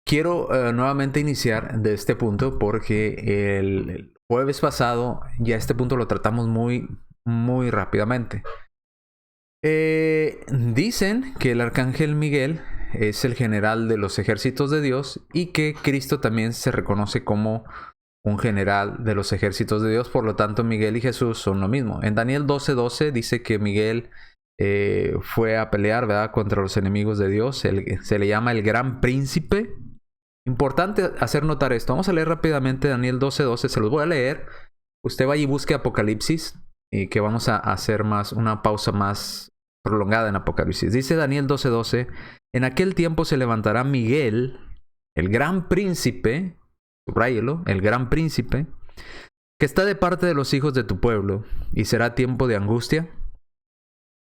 quiero nuevamente iniciar de este punto porque el jueves pasado ya este punto lo tratamos muy rápidamente. Dicen que el arcángel Miguel es el general de los ejércitos de Dios y que Cristo también se reconoce como un general de los ejércitos de Dios. Por lo tanto, Miguel y Jesús son lo mismo. En Daniel 12:12 dice que Miguel fue a pelear, ¿verdad?, contra los enemigos de Dios. Se le llama el gran príncipe. Importante hacer notar esto. Vamos a leer rápidamente Daniel 12:12. Se los voy a leer. Usted vaya y busque Apocalipsis, y que vamos a hacer una pausa más prolongada en Apocalipsis. Dice Daniel 12:12: en aquel tiempo se levantará Miguel, el gran príncipe, subráyelo, el gran príncipe, que está de parte de los hijos de tu pueblo, y será tiempo de angustia,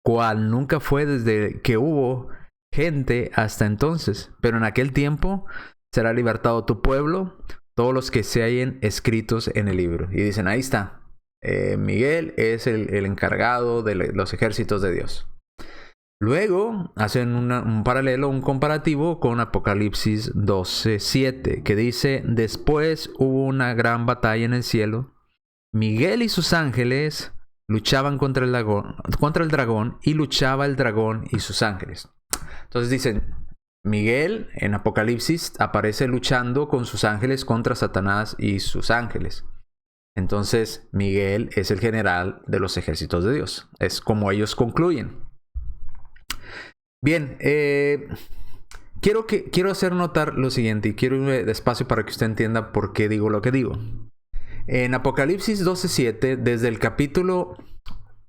cual nunca fue desde que hubo gente hasta entonces. Pero en aquel tiempo será libertado tu pueblo, todos los que se hallen escritos en el libro. Y dicen, ahí está. Miguel es el encargado de los ejércitos de Dios. Luego hacen un paralelo, un comparativo con Apocalipsis 12:7, que dice: después hubo una gran batalla en el cielo. Miguel y sus ángeles luchaban contra el dragón, y luchaba el dragón y sus ángeles. Entonces dicen, Miguel en Apocalipsis aparece luchando con sus ángeles contra Satanás y sus ángeles. Entonces Miguel es el general de los ejércitos de Dios. Es como ellos concluyen. Bien, quiero hacer notar lo siguiente, y quiero irme despacio para que usted entienda por qué digo lo que digo. En Apocalipsis 12:7, desde el capítulo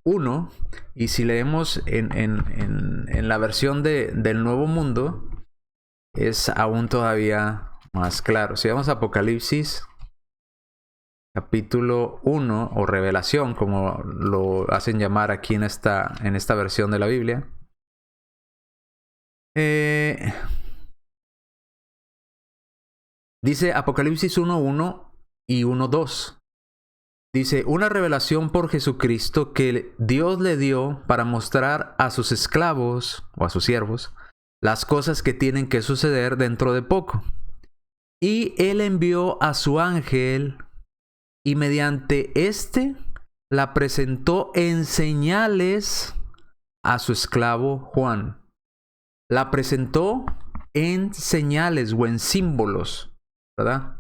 1, y si leemos en la versión del Nuevo Mundo, es aún todavía más claro. Si vamos a Apocalipsis capítulo 1, o Revelación, como lo hacen llamar aquí en esta versión de la Biblia. Dice Apocalipsis 1:1 y 1:2. Dice, una revelación por Jesucristo que Dios le dio para mostrar a sus esclavos o a sus siervos las cosas que tienen que suceder dentro de poco. Y él envió a su ángel, y mediante éste la presentó en señales a su esclavo Juan. La presentó en señales o en símbolos, ¿verdad?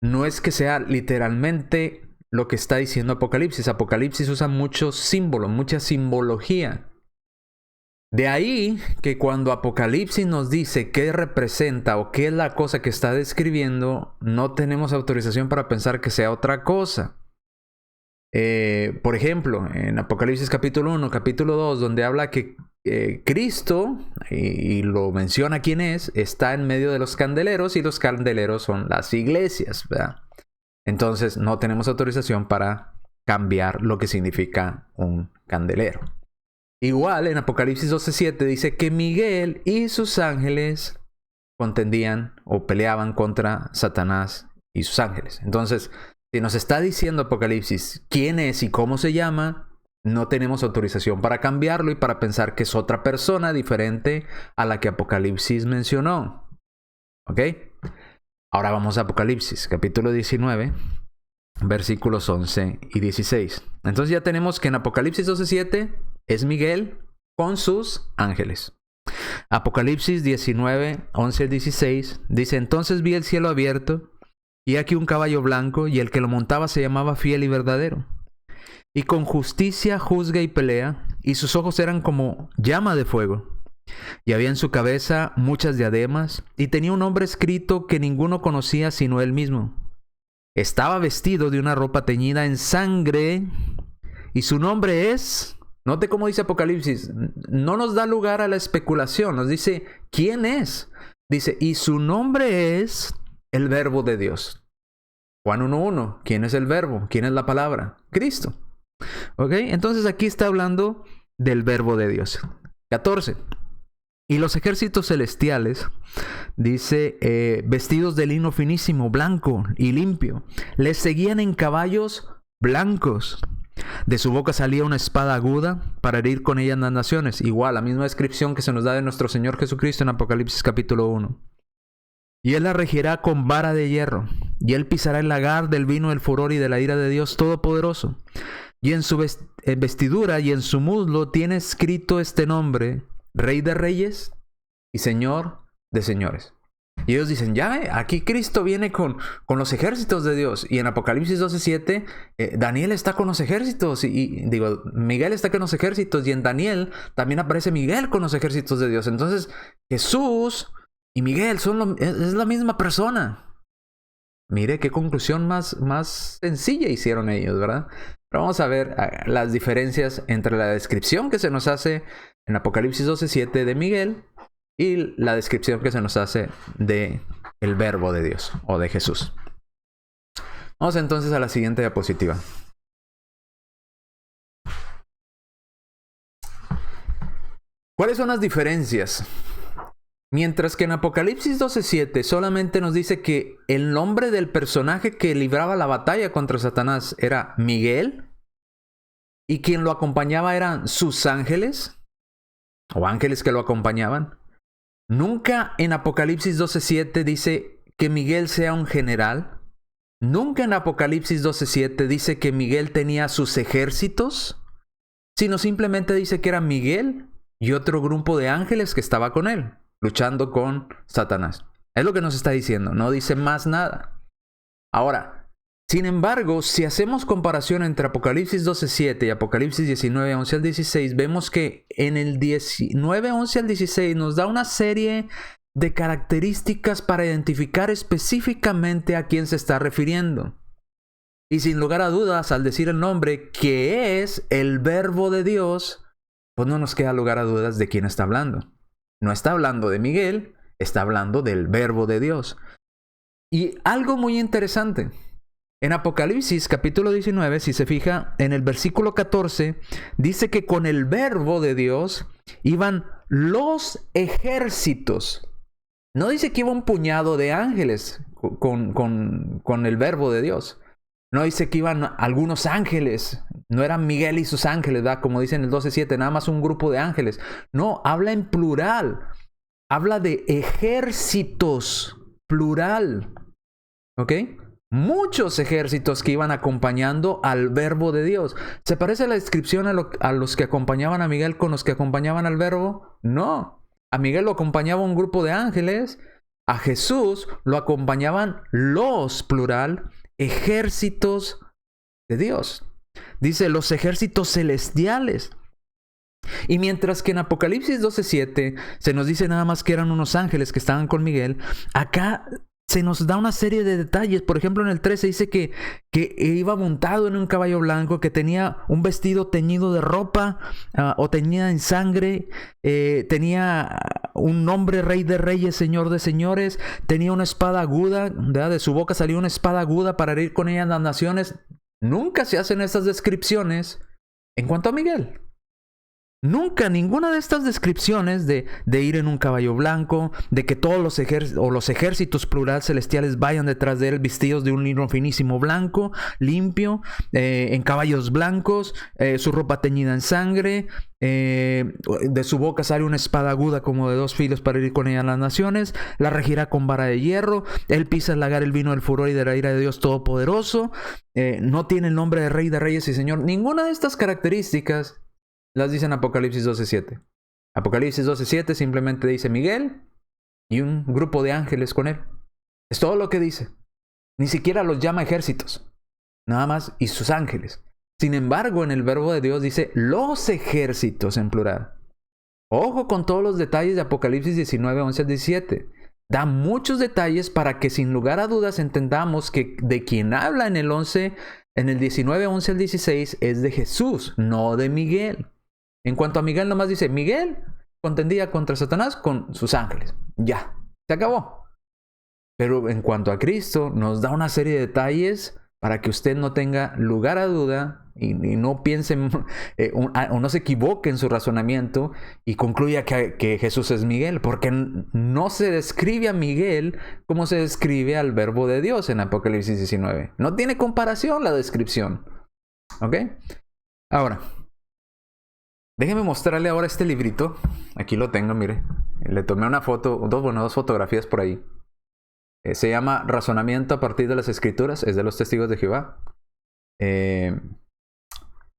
No es que sea literalmente lo que está diciendo Apocalipsis. Apocalipsis usa muchos símbolos, mucha simbología. De ahí que cuando Apocalipsis nos dice qué representa o qué es la cosa que está describiendo, no tenemos autorización para pensar que sea otra cosa. Por ejemplo, en Apocalipsis capítulo 1, capítulo 2, donde habla que Cristo, y lo menciona quién es, está en medio de los candeleros, y los candeleros son las iglesias, ¿verdad? Entonces no tenemos autorización para cambiar lo que significa un candelero. Igual en Apocalipsis 12:7 dice que Miguel y sus ángeles contendían o peleaban contra Satanás y sus ángeles. Entonces, si nos está diciendo Apocalipsis quién es y cómo se llama, no tenemos autorización para cambiarlo y para pensar que es otra persona diferente a la que Apocalipsis mencionó. ¿Ok? Ahora vamos a Apocalipsis, capítulo 19, versículos 11 y 16. Entonces ya tenemos que en Apocalipsis 12:7 es Miguel con sus ángeles. Apocalipsis 19, 11 y 16 dice: entonces vi el cielo abierto, y aquí un caballo blanco, y el que lo montaba se llamaba Fiel y Verdadero. Y con justicia juzga y pelea, y sus ojos eran como llama de fuego. Y había en su cabeza muchas diademas, y tenía un nombre escrito que ninguno conocía sino él mismo. Estaba vestido de una ropa teñida en sangre, y su nombre es... Note cómo dice Apocalipsis, no nos da lugar a la especulación, nos dice quién es. Dice, y su nombre es el Verbo de Dios. Juan 1:1, ¿quién es el Verbo? ¿Quién es la palabra? Cristo. ¿Ok? Entonces aquí está hablando del Verbo de Dios. 14. Y los ejércitos celestiales, dice, vestidos de lino finísimo, blanco y limpio, les seguían en caballos blancos. De su boca salía una espada aguda para herir con ella las naciones. Igual, la misma descripción que se nos da de nuestro Señor Jesucristo en Apocalipsis capítulo 1. y él la regirá con vara de hierro, y él pisará el lagar del vino del furor y de la ira de Dios Todopoderoso. Y en su vestidura y en su muslo tiene escrito este nombre: Rey de Reyes y Señor de Señores. Y ellos dicen, ya ve, aquí Cristo viene con los ejércitos de Dios. Y en Apocalipsis 12:7, Daniel está con los ejércitos. Miguel está con los ejércitos. Y en Daniel también aparece Miguel con los ejércitos de Dios. Entonces, Jesús y Miguel es la misma persona. Mire qué conclusión más sencilla hicieron ellos, ¿verdad? Pero vamos a ver las diferencias entre la descripción que se nos hace en Apocalipsis 12:7 de Miguel y la descripción que se nos hace de el Verbo de Dios o de Jesús. Vamos entonces a la siguiente diapositiva. ¿Cuáles son las diferencias? Mientras que en Apocalipsis 12:7 solamente nos dice que el nombre del personaje que libraba la batalla contra Satanás era Miguel, y quien lo acompañaba eran sus ángeles, o ángeles que lo acompañaban. Nunca en Apocalipsis 12:7 dice que Miguel sea un general. Nunca en Apocalipsis 12:7 dice que Miguel tenía sus ejércitos, sino simplemente dice que era Miguel y otro grupo de ángeles que estaba con él, luchando con Satanás. Es lo que nos está diciendo, no dice más nada. Ahora, sin embargo, si hacemos comparación entre Apocalipsis 12:7 y Apocalipsis 19:11 al 16, vemos que en el 19:11 al 16 nos da una serie de características para identificar específicamente a quién se está refiriendo. Y sin lugar a dudas, al decir el nombre, que es el Verbo de Dios, pues no nos queda lugar a dudas de quién está hablando. No está hablando de Miguel, está hablando del Verbo de Dios. Y algo muy interesante. En Apocalipsis capítulo 19, si se fija, en el versículo 14, dice que con el Verbo de Dios iban los ejércitos. No dice que iba un puñado de ángeles con el Verbo de Dios. No dice que iban algunos ángeles. No eran Miguel y sus ángeles, ¿verdad? Como dice en el 12:7, nada más un grupo de ángeles. No, habla en plural. Habla de ejércitos, plural. ¿Ok? Muchos ejércitos que iban acompañando al Verbo de Dios. ¿Se parece la descripción a los que acompañaban a Miguel con los que acompañaban al Verbo? No. A Miguel lo acompañaba un grupo de ángeles. A Jesús lo acompañaban los, plural, ejércitos de Dios. Dice los ejércitos celestiales. Y mientras que en Apocalipsis 12:7 se nos dice nada más que eran unos ángeles que estaban con Miguel, acá se nos da una serie de detalles. Por ejemplo, en el 13 dice que iba montado en un caballo blanco, que tenía un vestido teñido de ropa o teñida en sangre, tenía un nombre: Rey de Reyes, Señor de Señores, tenía una espada aguda, ¿verdad? De su boca salió una espada aguda para herir con ella a las naciones. Nunca se hacen estas descripciones en cuanto a Miguel. Nunca, ninguna de estas descripciones de ir en un caballo blanco, de que todos los ejércitos plural celestiales vayan detrás de él vestidos de un lino finísimo blanco, limpio, en caballos blancos, su ropa teñida en sangre, de su boca sale una espada aguda como de 2 filos para herir con ella a las naciones, la regirá con vara de hierro, él pisa el lagar el vino del furor y de la ira de Dios Todopoderoso, no tiene el nombre de Rey de Reyes y Señor. Ninguna de estas características las dice en Apocalipsis 12:7. Apocalipsis 12:7 simplemente dice Miguel y un grupo de ángeles con él. Es todo lo que dice. Ni siquiera los llama ejércitos. Nada más y sus ángeles. Sin embargo, en el Verbo de Dios dice los ejércitos en plural. Ojo con todos los detalles de Apocalipsis 19:11 al 17. Da muchos detalles para que sin lugar a dudas entendamos que de quien habla en el 19:11 al 16 es de Jesús, no de Miguel. En cuanto a Miguel, nomás dice Miguel contendía contra Satanás con sus ángeles. Ya, se acabó. Pero en cuanto a Cristo, nos da una serie de detalles para que usted no tenga lugar a duda y no piense o no se equivoque en su razonamiento y concluya que Jesús es Miguel, porque no se describe a Miguel como se describe al Verbo de Dios en Apocalipsis 19. No tiene comparación la descripción. ¿Ok? Ahora, déjeme mostrarle ahora este librito. Aquí lo tengo, mire. Le tomé una foto, dos fotografías por ahí. Se llama Razonamiento a partir de las Escrituras, es de los Testigos de Jehová.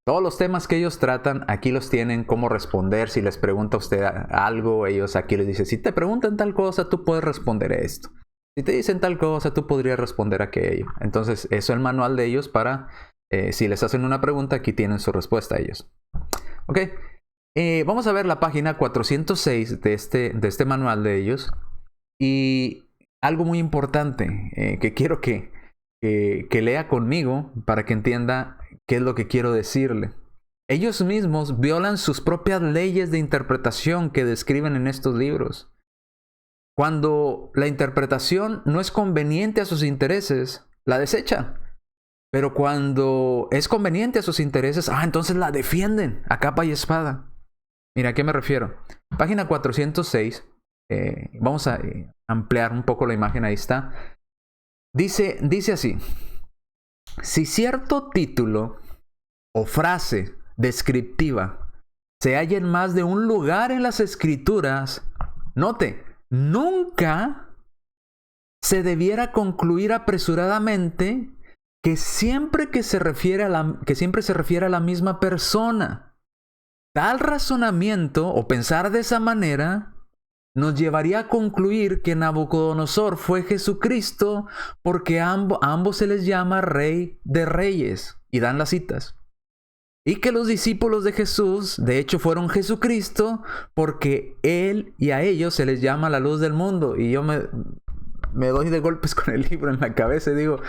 Todos los temas que ellos tratan, aquí los tienen, cómo responder. Si les pregunta a usted algo, ellos aquí les dicen, si te preguntan tal cosa, tú puedes responder esto. Si te dicen tal cosa, tú podrías responder aquello. Entonces, eso es el manual de ellos para, si les hacen una pregunta, aquí tienen su respuesta a ellos. Ok, vamos a ver la página 406 de este manual de ellos. Y algo muy importante que quiero que lea conmigo para que entienda qué es lo que quiero decirle. Ellos mismos violan sus propias leyes de interpretación que describen en estos libros. Cuando la interpretación no es conveniente a sus intereses, la desechan. Pero cuando es conveniente a sus intereses, entonces la defienden a capa y espada. Mira, ¿a qué me refiero? Página 406. Vamos a ampliar un poco la imagen, ahí está. Dice así: si cierto título o frase descriptiva se halla en más de un lugar en las Escrituras, note, nunca se debiera concluir apresuradamente que siempre se refiere a la misma persona. Tal razonamiento o pensar de esa manera nos llevaría a concluir que Nabucodonosor fue Jesucristo, porque a ambos se les llama Rey de Reyes, y dan las citas. Y que los discípulos de Jesús, de hecho, fueron Jesucristo, porque Él y a ellos se les llama la luz del mundo. Y yo me doy de golpes con el libro en la cabeza y digo,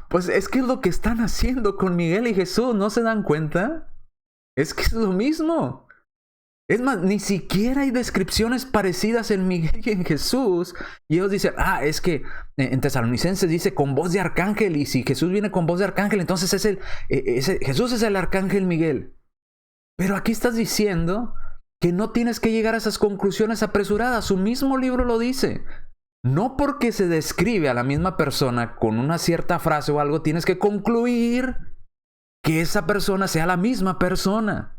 pues es que es lo que están haciendo con Miguel y Jesús, ¿no se dan cuenta? Es que es lo mismo. Es más, ni siquiera hay descripciones parecidas en Miguel y en Jesús. Y ellos dicen, es que en Tesalonicenses dice con voz de arcángel. Y si Jesús viene con voz de arcángel, entonces Jesús es el arcángel Miguel. Pero aquí estás diciendo que no tienes que llegar a esas conclusiones apresuradas. Su mismo libro lo dice. No porque se describe a la misma persona con una cierta frase o algo, tienes que concluir que esa persona sea la misma persona.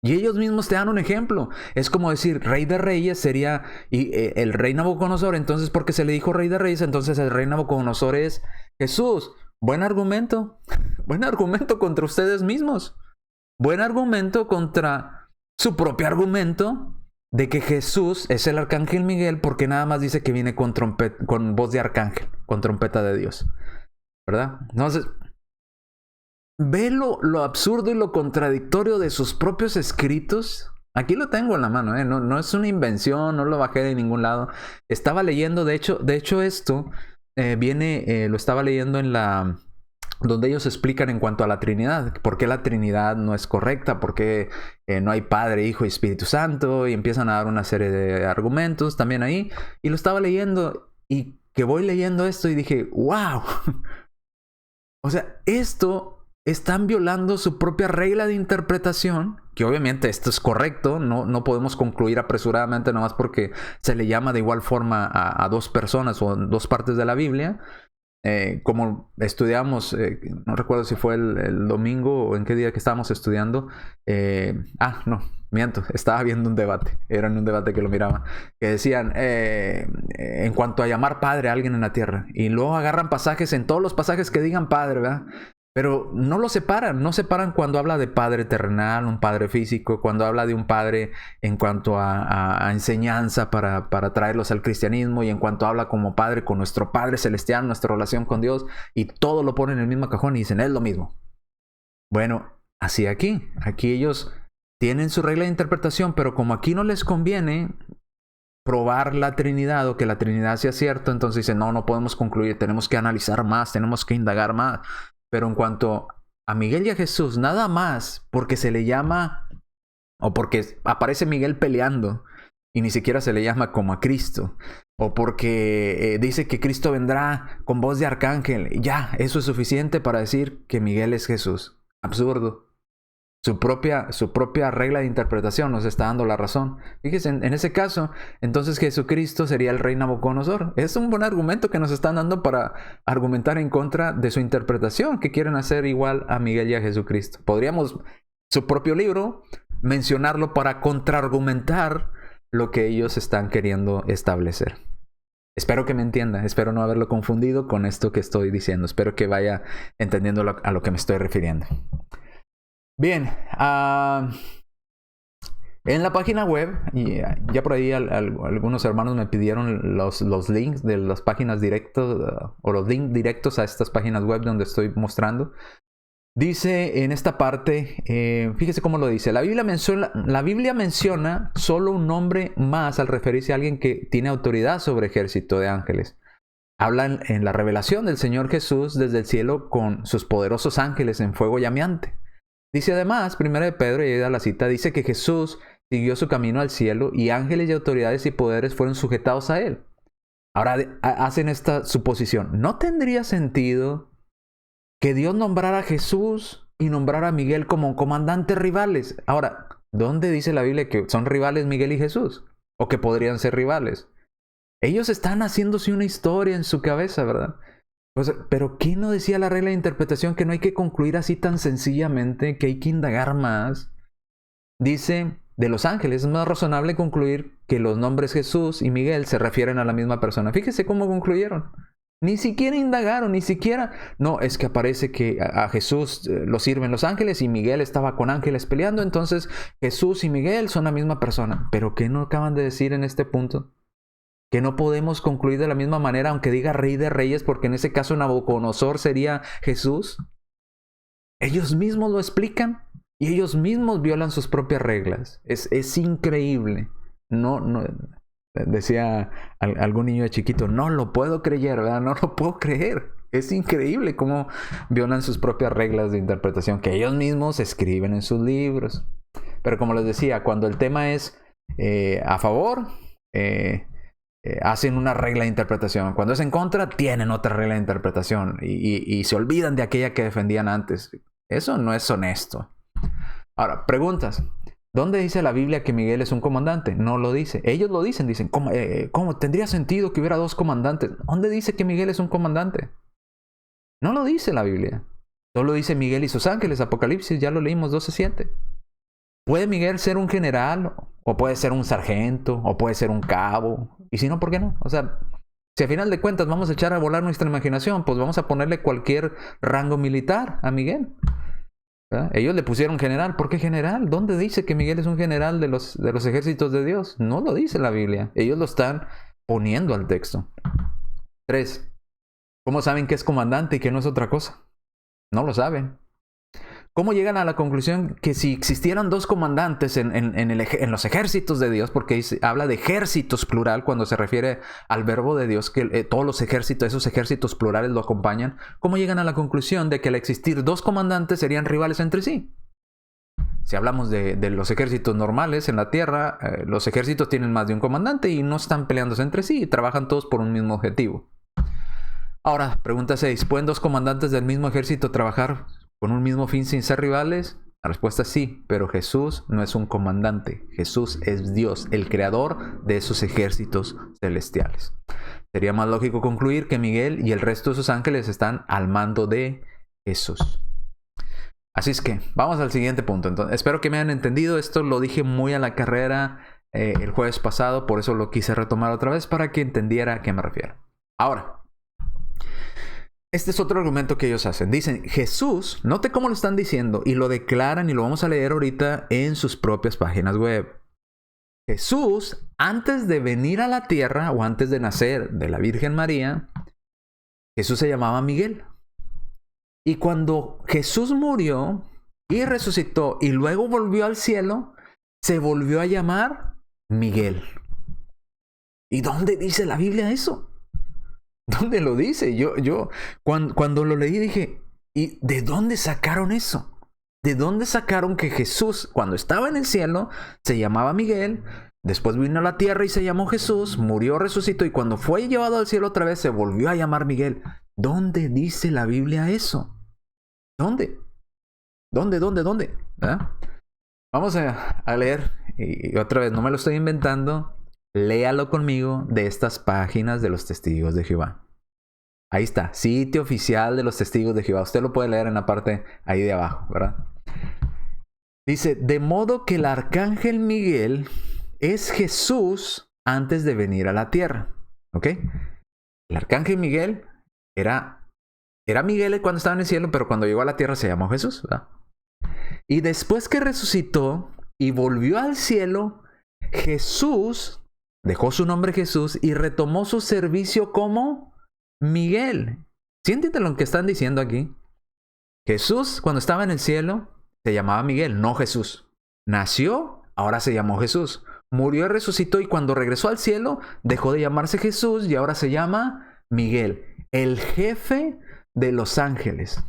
Y ellos mismos te dan un ejemplo. Es como decir, Rey de Reyes sería el rey Nabucodonosor. Entonces, porque se le dijo Rey de Reyes, entonces el rey Nabucodonosor es Jesús. Buen argumento. Buen argumento contra ustedes mismos. Buen argumento contra su propio argumento de que Jesús es el arcángel Miguel, porque nada más dice que viene con voz de arcángel, con trompeta de Dios. ¿Verdad? Entonces, ve lo absurdo y lo contradictorio de sus propios escritos. Aquí lo tengo en la mano, no es una invención, no lo bajé de ningún lado. Estaba leyendo, de hecho esto lo estaba leyendo donde ellos explican en cuanto a la Trinidad, por qué la Trinidad no es correcta, por qué no hay Padre, Hijo y Espíritu Santo, y empiezan a dar una serie de argumentos también ahí. Y lo estaba leyendo, y que voy leyendo esto y dije, wow. O sea, están violando su propia regla de interpretación, que obviamente esto es correcto, no podemos concluir apresuradamente nomás porque se le llama de igual forma a dos personas o dos partes de la Biblia. Como estudiamos, no recuerdo si fue el domingo o en qué día que estábamos estudiando. No, miento, estaba viendo un debate, era en un debate que lo miraba, que decían en cuanto a llamar padre a alguien en la tierra, y luego agarran pasajes, en todos los pasajes que digan padre, ¿verdad? Pero no separan cuando habla de padre terrenal, un padre físico, cuando habla de un padre en cuanto a enseñanza para traerlos al cristianismo, y en cuanto habla como padre con nuestro Padre Celestial, nuestra relación con Dios, y todo lo ponen en el mismo cajón y dicen, es lo mismo. Bueno, así aquí ellos tienen su regla de interpretación, pero como aquí no les conviene probar la Trinidad o que la Trinidad sea cierto, entonces dicen, no podemos concluir, tenemos que analizar más, tenemos que indagar más. Pero en cuanto a Miguel y a Jesús, nada más porque se le llama, o porque aparece Miguel peleando y ni siquiera se le llama como a Cristo, o porque dice que Cristo vendrá con voz de arcángel, ya, eso es suficiente para decir que Miguel es Jesús. Absurdo. Su propia regla de interpretación nos está dando la razón. Fíjense, en ese caso, entonces Jesucristo sería el rey Nabucodonosor. Es un buen argumento que nos están dando para argumentar en contra de su interpretación, que quieren hacer igual a Miguel y a Jesucristo. Podríamos, su propio libro, mencionarlo para contraargumentar lo que ellos están queriendo establecer. Espero que me entienda, espero no haberlo confundido con esto que estoy diciendo, espero que vaya entendiendo a lo que me estoy refiriendo. Bien, en la página web, y ya por ahí algunos hermanos me pidieron los links de las páginas directas o los links directos a estas páginas web donde estoy mostrando. Dice en esta parte, fíjese cómo lo dice. La Biblia menciona solo un nombre más al referirse a alguien que tiene autoridad sobre ejército de ángeles. Hablan en la revelación del Señor Jesús desde el cielo con sus poderosos ángeles en fuego llameante. Dice además, 1 de Pedro, y ahí da la cita, dice que Jesús siguió su camino al cielo y ángeles y autoridades y poderes fueron sujetados a él. Ahora hacen esta suposición. ¿No tendría sentido que Dios nombrara a Jesús y nombrara a Miguel como comandantes rivales? Ahora, ¿dónde dice la Biblia que son rivales Miguel y Jesús? O que podrían ser rivales. Ellos están haciéndose una historia en su cabeza, ¿verdad? Pues, pero ¿qué no decía la regla de interpretación? Que no hay que concluir así tan sencillamente, que hay que indagar más. Dice, de los ángeles es más razonable concluir que los nombres Jesús y Miguel se refieren a la misma persona. Fíjese cómo concluyeron. Ni siquiera indagaron, ni siquiera... No, es que aparece que a Jesús lo sirven los ángeles y Miguel estaba con ángeles peleando, entonces Jesús y Miguel son la misma persona. ¿Pero qué no acaban de decir en este punto? Que no podemos concluir de la misma manera, aunque diga Rey de Reyes, porque en ese caso Nabucodonosor sería Jesús. Ellos mismos lo explican y ellos mismos violan sus propias reglas. Es increíble. No, decía algún niño de chiquito, no lo puedo creer, ¿verdad? No lo puedo creer. Es increíble cómo violan sus propias reglas de interpretación que ellos mismos escriben en sus libros. Pero como les decía, cuando el tema es a favor, hacen una regla de interpretación. Cuando es en contra, tienen otra regla de interpretación y se olvidan de aquella que defendían antes. Eso no es honesto. Ahora, preguntas. ¿Dónde dice la Biblia que Miguel es un comandante? No lo dice. Ellos lo dicen. Dicen, ¿cómo tendría sentido que hubiera dos comandantes? ¿Dónde dice que Miguel es un comandante? No lo dice la Biblia. Solo dice Miguel y sus ángeles. Apocalipsis, ya lo leímos 12:7. ¿Puede Miguel ser un general? ¿O puede ser un sargento? ¿O puede ser un cabo? Y si no, ¿por qué no? O sea, si a final de cuentas vamos a echar a volar nuestra imaginación, pues vamos a ponerle cualquier rango militar a Miguel. ¿Verdad? Ellos le pusieron general. ¿Por qué general? ¿Dónde dice que Miguel es un general de los ejércitos de Dios? No lo dice la Biblia. Ellos lo están poniendo al texto. 3. ¿Cómo saben que es comandante y que no es otra cosa? No lo saben. ¿Cómo llegan a la conclusión que si existieran dos comandantes en los ejércitos de Dios, porque habla de ejércitos plural cuando se refiere al verbo de Dios, que todos los ejércitos, esos ejércitos plurales lo acompañan? ¿Cómo llegan a la conclusión de que al existir dos comandantes serían rivales entre sí? Si hablamos de los ejércitos normales en la tierra, los ejércitos tienen más de un comandante y no están peleándose entre sí, y trabajan todos por un mismo objetivo. Ahora, pregunta 6. ¿Pueden dos comandantes del mismo ejército trabajar con un mismo fin sin ser rivales? La respuesta es sí, pero Jesús no es un comandante. Jesús es Dios, el creador de esos ejércitos celestiales. Sería más lógico concluir que Miguel y el resto de sus ángeles están al mando de Jesús. Así es que vamos al siguiente punto. Entonces, espero que me hayan entendido. Esto lo dije muy a la carrera el jueves pasado, por eso lo quise retomar otra vez para que entendiera a qué me refiero. Ahora, este es otro argumento que ellos hacen. Dicen, Jesús, note cómo lo están diciendo y lo declaran y lo vamos a leer ahorita en sus propias páginas web. Jesús, antes de venir a la tierra o antes de nacer de la Virgen María, Jesús se llamaba Miguel. Y cuando Jesús murió y resucitó y luego volvió al cielo, se volvió a llamar Miguel. ¿Y dónde dice la Biblia eso? ¿Dónde lo dice? Yo cuando lo leí dije, ¿y de dónde sacaron eso? ¿De dónde sacaron que Jesús, cuando estaba en el cielo, se llamaba Miguel, después vino a la tierra y se llamó Jesús, murió, resucitó y cuando fue llevado al cielo otra vez se volvió a llamar Miguel? ¿Dónde dice la Biblia eso? ¿Dónde? ¿Dónde? ¿Ah? Vamos a leer, y otra vez, no me lo estoy inventando. Léalo conmigo de estas páginas de los Testigos de Jehová. Ahí está, sitio oficial de los Testigos de Jehová. Usted lo puede leer en la parte ahí de abajo, ¿verdad? Dice, de modo que el arcángel Miguel es Jesús antes de venir a la tierra. ¿Ok? El arcángel Miguel era Miguel cuando estaba en el cielo, pero cuando llegó a la tierra se llamó Jesús, ¿verdad? Y después que resucitó y volvió al cielo, Jesús dejó su nombre Jesús y retomó su servicio como Miguel. Siéntete lo que están diciendo aquí. Jesús, cuando estaba en el cielo, se llamaba Miguel, no Jesús. Nació, ahora se llamó Jesús. Murió y resucitó, y cuando regresó al cielo, dejó de llamarse Jesús y ahora se llama Miguel, el jefe de los ángeles.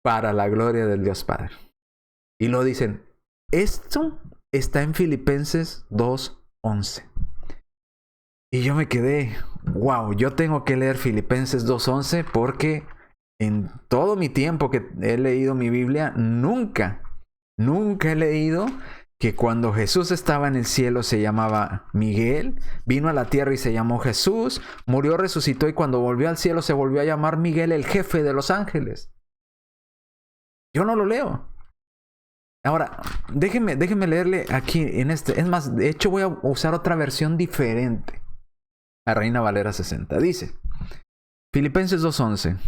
Para la gloria del Dios Padre. Y lo dicen, esto está en Filipenses 2:11. Y yo me quedé, wow, yo tengo que leer Filipenses 2:11 porque en todo mi tiempo que he leído mi Biblia, nunca he leído que cuando Jesús estaba en el cielo se llamaba Miguel, vino a la tierra y se llamó Jesús, murió, resucitó y cuando volvió al cielo se volvió a llamar Miguel, el jefe de los ángeles. Yo no lo leo. Ahora, déjeme leerle aquí en este. Es más, de hecho voy a usar otra versión diferente. La Reina Valera 60. Dice, Filipenses 2:11.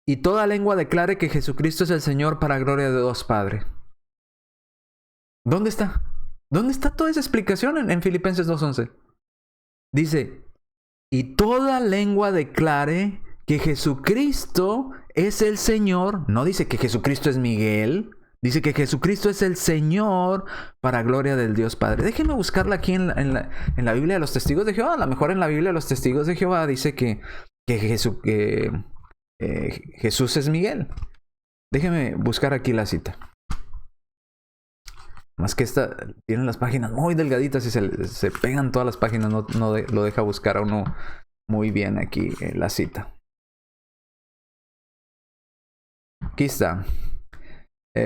Y toda lengua declare que Jesucristo es el Señor para gloria de Dios Padre. ¿Dónde está? ¿Dónde está toda esa explicación en Filipenses 2:11? Dice, y toda lengua declare que Jesucristo es el Señor. No dice que Jesucristo es Miguel. Dice que Jesucristo es el Señor para gloria del Dios Padre. Déjenme buscarla aquí en la Biblia de los Testigos de Jehová. A lo mejor en la Biblia de los Testigos de Jehová dice que Jesús es Miguel. Déjenme buscar aquí la cita. Más que esta, tienen las páginas muy delgaditas y se pegan todas las páginas. No lo deja buscar a uno muy bien aquí la cita. Aquí está.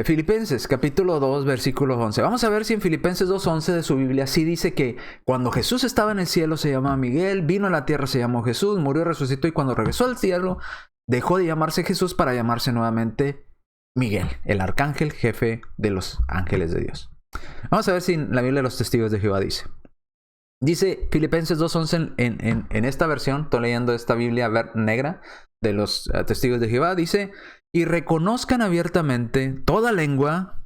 Filipenses capítulo 2 versículo 11. Vamos a ver si en Filipenses 2:11 de su Biblia sí dice que cuando Jesús estaba en el cielo se llamaba Miguel, vino a la tierra se llamó Jesús, murió, resucitó y cuando regresó al cielo dejó de llamarse Jesús para llamarse nuevamente Miguel, el arcángel jefe de los ángeles de Dios. Vamos a ver si en la Biblia de los Testigos de Jehová dice. Dice Filipenses 2:11 en esta versión, estoy leyendo esta Biblia negra de los Testigos de Jehová, dice, y reconozcan abiertamente toda lengua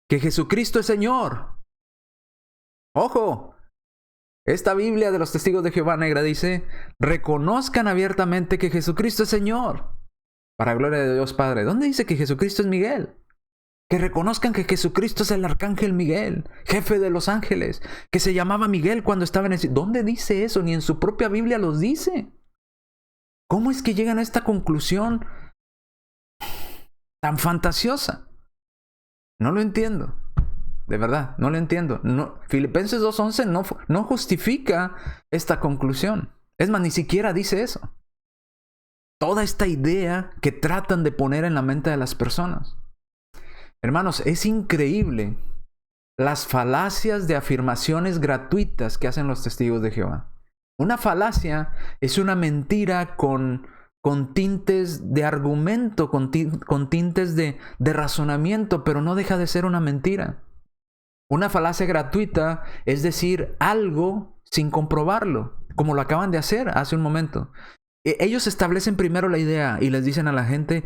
que Jesucristo es Señor. ¡Ojo! Esta Biblia de los Testigos de Jehová negra dice, reconozcan abiertamente que Jesucristo es Señor, para gloria de Dios Padre. ¿Dónde dice que Jesucristo es Miguel? Que reconozcan que Jesucristo es el arcángel Miguel, jefe de los ángeles, que se llamaba Miguel cuando estaba en el cielo. ¿Dónde dice eso? Ni en su propia Biblia los dice. ¿Cómo es que llegan a esta conclusión tan fantasiosa? No lo entiendo. De verdad, no lo entiendo. No, Filipenses 2:11 no justifica esta conclusión. Es más, ni siquiera dice eso. Toda esta idea que tratan de poner en la mente de las personas. Hermanos, es increíble las falacias de afirmaciones gratuitas que hacen los testigos de Jehová. Una falacia es una mentira con tintes de argumento, con tintes de razonamiento, pero no deja de ser una mentira. Una falacia gratuita es decir algo sin comprobarlo, como lo acaban de hacer hace un momento. Ellos establecen primero la idea y les dicen a la gente,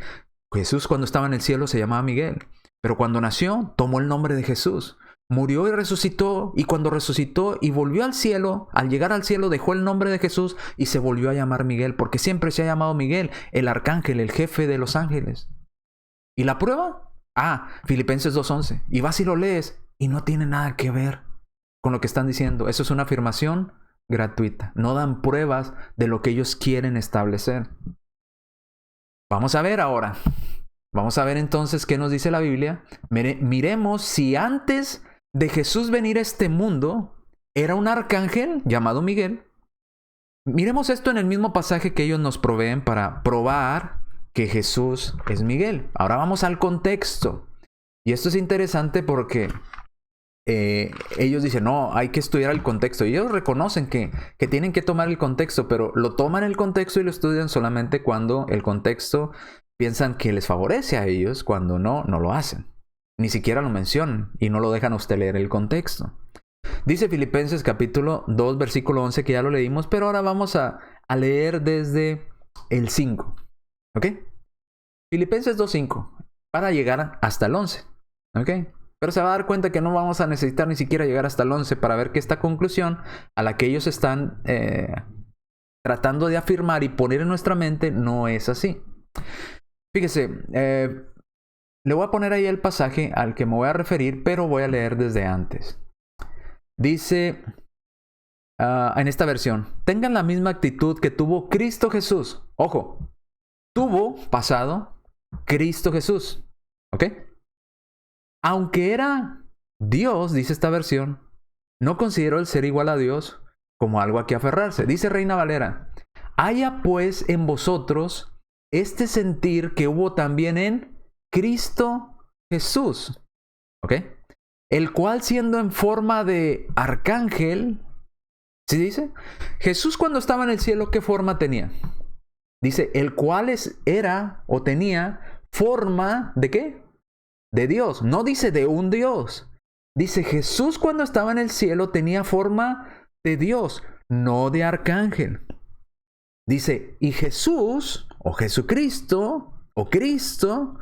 Jesús cuando estaba en el cielo se llamaba Miguel, pero cuando nació tomó el nombre de Jesús. Murió y resucitó, y cuando resucitó y volvió al cielo, al llegar al cielo dejó el nombre de Jesús y se volvió a llamar Miguel, porque siempre se ha llamado Miguel, el arcángel, el jefe de los ángeles. ¿Y la prueba? Filipenses 2:11. Y vas y lo lees y no tiene nada que ver con lo que están diciendo. Eso es una afirmación gratuita. No dan pruebas de lo que ellos quieren establecer. Vamos a ver ahora. Vamos a ver entonces qué nos dice la Biblia. Miremos si antes de Jesús venir a este mundo era un arcángel llamado Miguel. Miremos esto en el mismo pasaje que ellos nos proveen para probar que Jesús es Miguel. Ahora vamos al contexto. Y esto es interesante porque ellos dicen, no, hay que estudiar el contexto. Y ellos reconocen que tienen que tomar el contexto, pero lo toman el contexto y lo estudian solamente cuando el contexto piensan que les favorece a ellos, cuando no lo hacen. Ni siquiera lo mencionan y no lo dejan a usted leer el contexto. Dice Filipenses capítulo 2, versículo 11, que ya lo leímos, pero ahora vamos a leer desde el 5. ¿Ok? Filipenses 2:5, para llegar hasta el 11. ¿Ok? Pero se va a dar cuenta que no vamos a necesitar ni siquiera llegar hasta el 11 para ver que esta conclusión a la que ellos están tratando de afirmar y poner en nuestra mente no es así. Fíjese, le voy a poner ahí el pasaje al que me voy a referir, pero voy a leer desde antes. Dice en esta versión: tengan la misma actitud que tuvo Cristo Jesús. Ojo, tuvo pasado Cristo Jesús. ¿Ok? Aunque era Dios, dice esta versión, no consideró el ser igual a Dios como algo a que aferrarse. Dice Reina Valera: haya pues en vosotros este sentir que hubo también en Cristo Jesús. ¿Ok? El cual, siendo en forma de arcángel, ¿sí dice? Jesús, cuando estaba en el cielo, ¿qué forma tenía? Dice, el cual era o tenía forma ¿de qué? De Dios. No dice de un Dios. Dice, Jesús cuando estaba en el cielo tenía forma de Dios, no de arcángel. Dice, y Jesús, o Jesucristo, o Cristo,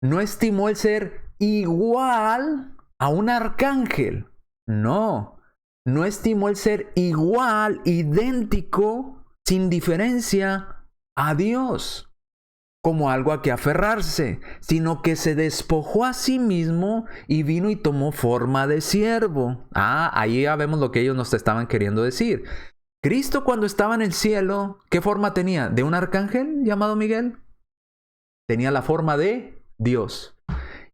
no estimó el ser igual a un arcángel. No estimó el ser igual, idéntico, sin diferencia a Dios, como algo a que aferrarse, sino que se despojó a sí mismo y vino y tomó forma de siervo. Ahí ya vemos lo que ellos nos estaban queriendo decir. Cristo, cuando estaba en el cielo, ¿qué forma tenía? ¿De un arcángel llamado Miguel? Tenía la forma de Dios.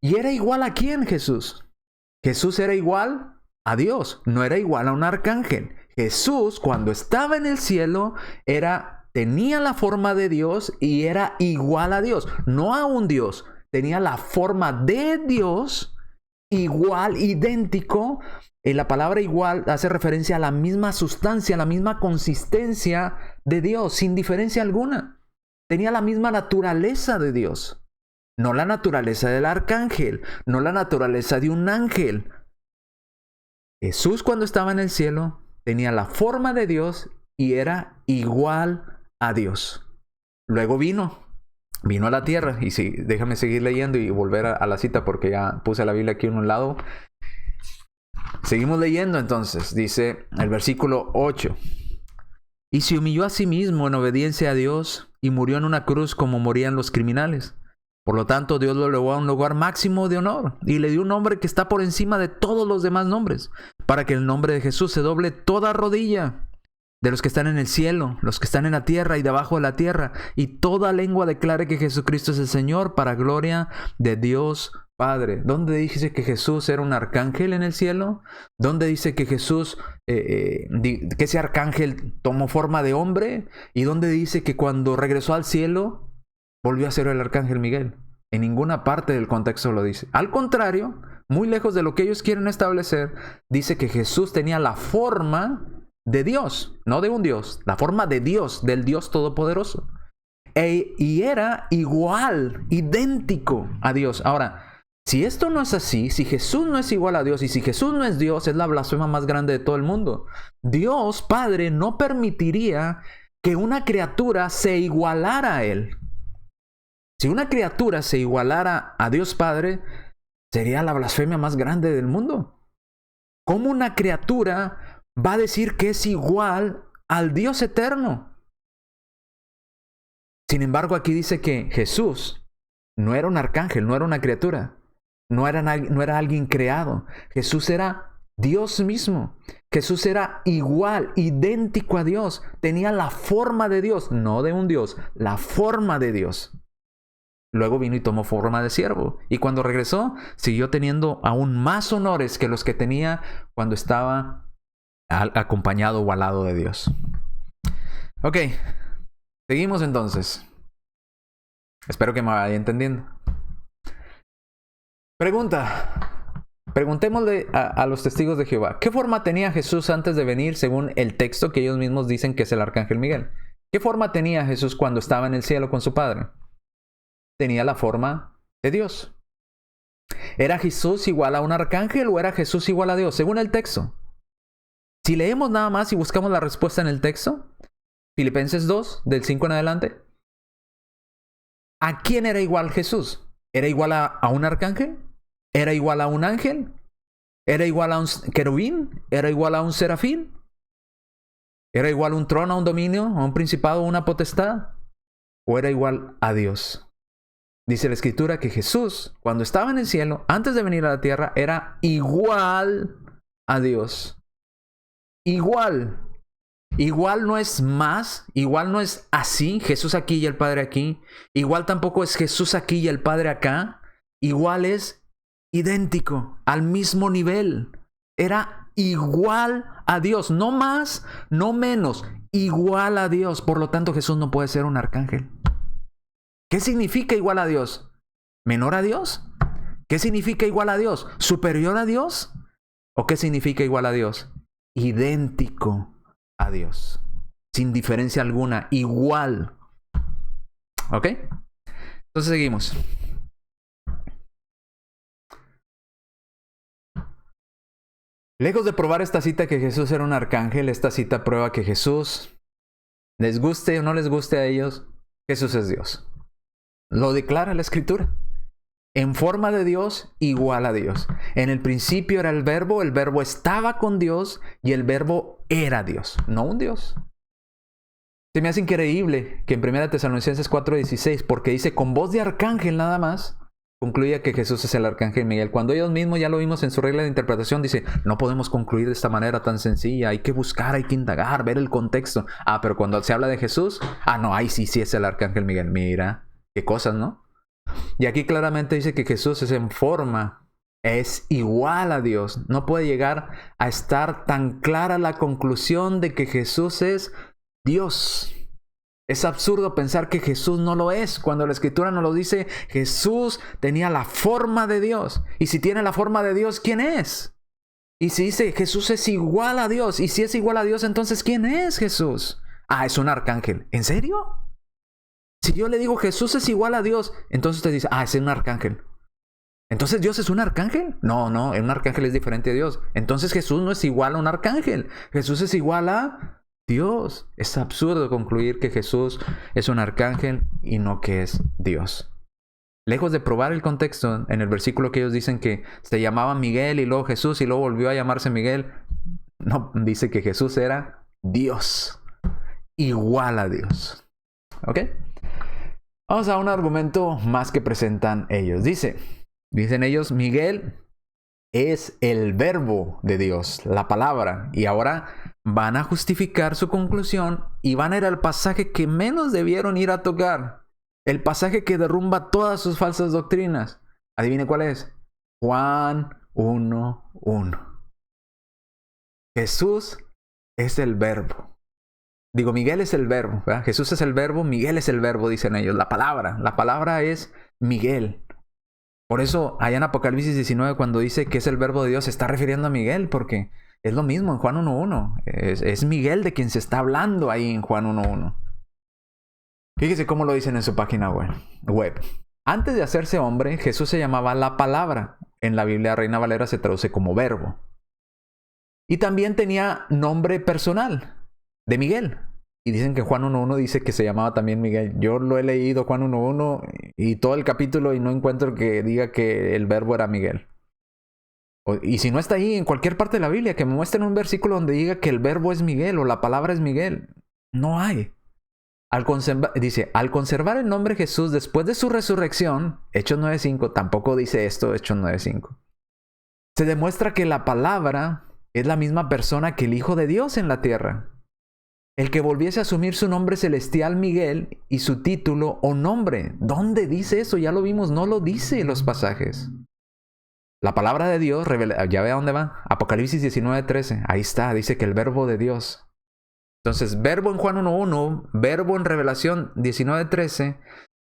¿Y era igual a quién, Jesús? Jesús era igual a Dios, no era igual a un arcángel. Jesús, cuando estaba en el cielo, tenía la forma de Dios y era igual a Dios, no a un Dios. Tenía la forma de Dios, igual, idéntico. La palabra igual hace referencia a la misma sustancia, a la misma consistencia de Dios, sin diferencia alguna. Tenía la misma naturaleza de Dios. No la naturaleza del arcángel, no la naturaleza de un ángel. Jesús, cuando estaba en el cielo, tenía la forma de Dios y era igual a Dios. Luego vino a la tierra. Y sí, déjame seguir leyendo y volver a la cita porque ya puse la Biblia aquí en un lado. Seguimos leyendo entonces. Dice el versículo 8. Y se humilló a sí mismo en obediencia a Dios y murió en una cruz como morían los criminales. Por lo tanto, Dios lo elevó a un lugar máximo de honor y le dio un nombre que está por encima de todos los demás nombres, para que en el nombre de Jesús se doble toda rodilla de los que están en el cielo, los que están en la tierra y debajo de la tierra, y toda lengua declare que Jesucristo es el Señor, para gloria de Dios Padre. ¿Dónde dice que Jesús era un arcángel en el cielo? ¿Dónde dice que Jesús, que ese arcángel tomó forma de hombre? ¿Y dónde dice que cuando regresó al cielo volvió a ser el arcángel Miguel? En ninguna parte del contexto lo dice. Al contrario, muy lejos de lo que ellos quieren establecer, dice que Jesús tenía la forma de Dios, no de un Dios, la forma de Dios, del Dios Todopoderoso. Y era igual, idéntico a Dios. Ahora, si esto no es así, si Jesús no es igual a Dios y si Jesús no es Dios, es la blasfema más grande de todo el mundo. Dios Padre no permitiría que una criatura se igualara a Él. Si una criatura se igualara a Dios Padre, sería la blasfemia más grande del mundo. ¿Cómo una criatura va a decir que es igual al Dios eterno? Sin embargo, aquí dice que Jesús no era un arcángel, no era una criatura, no era alguien creado. Jesús era Dios mismo. Jesús era igual, idéntico a Dios. Tenía la forma de Dios, no de un Dios, la forma de Dios. Luego vino y tomó forma de siervo. Y cuando regresó, siguió teniendo aún más honores que los que tenía cuando estaba acompañado o al lado de Dios. Ok, seguimos entonces. Espero que me vaya entendiendo. Preguntémosle a los testigos de Jehová: ¿qué forma tenía Jesús antes de venir según el texto que ellos mismos dicen que es el arcángel Miguel? ¿Qué forma tenía Jesús cuando estaba en el cielo con su Padre? Tenía la forma de Dios. ¿Era Jesús igual a un arcángel o era Jesús igual a Dios? Según el texto. Si leemos nada más y buscamos la respuesta en el texto, Filipenses 2, del 5 en adelante, ¿a quién era igual Jesús? ¿Era igual a un arcángel? ¿Era igual a un ángel? ¿Era igual a un querubín? ¿Era igual a un serafín? ¿Era igual a un trono, a un dominio, a un principado, a una potestad? ¿O era igual a Dios? Dice la Escritura que Jesús, cuando estaba en el cielo, antes de venir a la tierra, era igual a Dios. Igual. Igual no es más, igual no es así, Jesús aquí y el Padre aquí. Igual tampoco es Jesús aquí y el Padre acá. Igual es idéntico, al mismo nivel. Era igual a Dios, no más, no menos, igual a Dios. Por lo tanto, Jesús no puede ser un arcángel. ¿Qué significa igual a Dios? ¿Menor a Dios? ¿Qué significa igual a Dios? ¿Superior a Dios? ¿O qué significa igual a Dios? Idéntico a Dios, sin diferencia alguna, igual. ¿Ok? Entonces seguimos. Lejos de probar esta cita que Jesús era un arcángel, esta cita prueba que Jesús, les guste o no les guste a ellos, Jesús es Dios. Lo declara la Escritura. En forma de Dios, igual a Dios. En el principio era el verbo estaba con Dios y el verbo era Dios, no un Dios. Se me hace increíble que en 1 Tesalonicenses 4:16, porque dice con voz de arcángel nada más, concluía que Jesús es el arcángel Miguel. Cuando ellos mismos, ya lo vimos en su regla de interpretación, dice, no podemos concluir de esta manera tan sencilla, hay que buscar, hay que indagar, ver el contexto. Pero cuando se habla de Jesús, no, ahí sí es el arcángel Miguel. Mira, qué cosas, ¿no? Y aquí claramente dice que Jesús es en forma, es igual a Dios. No puede llegar a estar tan clara la conclusión de que Jesús es Dios. Es absurdo pensar que Jesús no lo es. Cuando la Escritura nos lo dice, Jesús tenía la forma de Dios. Y si tiene la forma de Dios, ¿quién es? Y si dice Jesús es igual a Dios, y si es igual a Dios, entonces ¿quién es Jesús? Es un arcángel. ¿En serio? Si yo le digo Jesús es igual a Dios, entonces usted dice, es un arcángel. ¿Entonces Dios es un arcángel? No, un arcángel es diferente a Dios. Entonces Jesús no es igual a un arcángel. Jesús es igual a Dios. Es absurdo concluir que Jesús es un arcángel y no que es Dios. Lejos de probar el contexto, en el versículo que ellos dicen que se llamaba Miguel y luego Jesús y luego volvió a llamarse Miguel, no, dice que Jesús era Dios. Igual a Dios. ¿Ok? Vamos a un argumento más que presentan ellos. Dicen ellos, Miguel es el verbo de Dios, la palabra. Y ahora van a justificar su conclusión y van a ir al pasaje que menos debieron ir a tocar. El pasaje que derrumba todas sus falsas doctrinas. Adivine cuál es. Juan 1:1. Jesús es el verbo. Miguel es el verbo, ¿verdad? Jesús es el verbo, Miguel es el verbo, dicen ellos. La palabra es Miguel. Por eso, allá en Apocalipsis 19, cuando dice que es el verbo de Dios, se está refiriendo a Miguel, porque es lo mismo en Juan 1:1. Es Miguel de quien se está hablando ahí en Juan 1:1. Fíjese cómo lo dicen en su página web. Antes de hacerse hombre, Jesús se llamaba la palabra. En la Biblia Reina Valera se traduce como verbo. Y también tenía nombre personal de Miguel. Y dicen que Juan 1:1 dice que se llamaba también Miguel. Yo lo he leído Juan 1:1 y todo el capítulo y no encuentro que diga que el verbo era Miguel. Y si no está ahí en cualquier parte de la Biblia, que me muestren un versículo donde diga que el verbo es Miguel o la palabra es Miguel. No hay. Al conservar el nombre Jesús después de su resurrección, Hechos 9:5, tampoco dice esto, Hechos 9:5. Se demuestra que la palabra es la misma persona que el Hijo de Dios en la tierra. El que volviese a asumir su nombre celestial Miguel y su título o nombre. ¿Dónde dice eso? Ya lo vimos, no lo dice en los pasajes. La palabra de Dios, ya ve a dónde va. Apocalipsis 19:13, ahí está, dice que el verbo de Dios. Entonces, verbo en Juan 1:1, verbo en Revelación 19:13,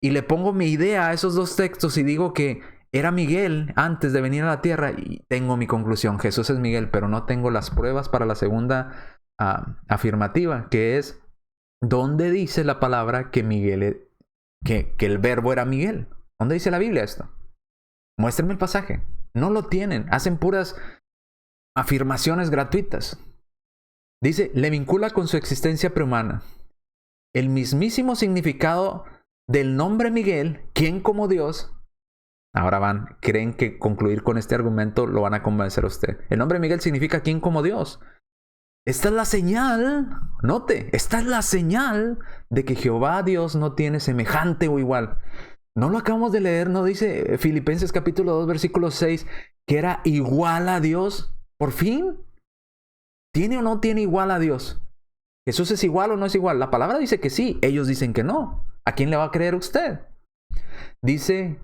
y le pongo mi idea a esos dos textos y digo que era Miguel antes de venir a la tierra y tengo mi conclusión. Jesús es Miguel, pero no tengo las pruebas para la segunda afirmativa, que es ¿dónde dice la palabra que Miguel que el verbo era Miguel? ¿Dónde dice la Biblia esto? Muéstrenme el pasaje. No lo tienen, hacen puras afirmaciones gratuitas. Dice, le vincula con su existencia prehumana. El mismísimo significado del nombre Miguel, ¿quién como Dios? Ahora creen que concluir con este argumento lo van a convencer a usted. El nombre Miguel significa ¿quién como Dios? Esta es la señal, note, esta es la señal de que Jehová Dios no tiene semejante o igual. No lo acabamos de leer, ¿no? Dice Filipenses capítulo 2, versículo 6, que era igual a Dios. Por fin, ¿tiene o no tiene igual a Dios? ¿Jesús es igual o no es igual? La palabra dice que sí, ellos dicen que no. ¿A quién le va a creer usted? Dice,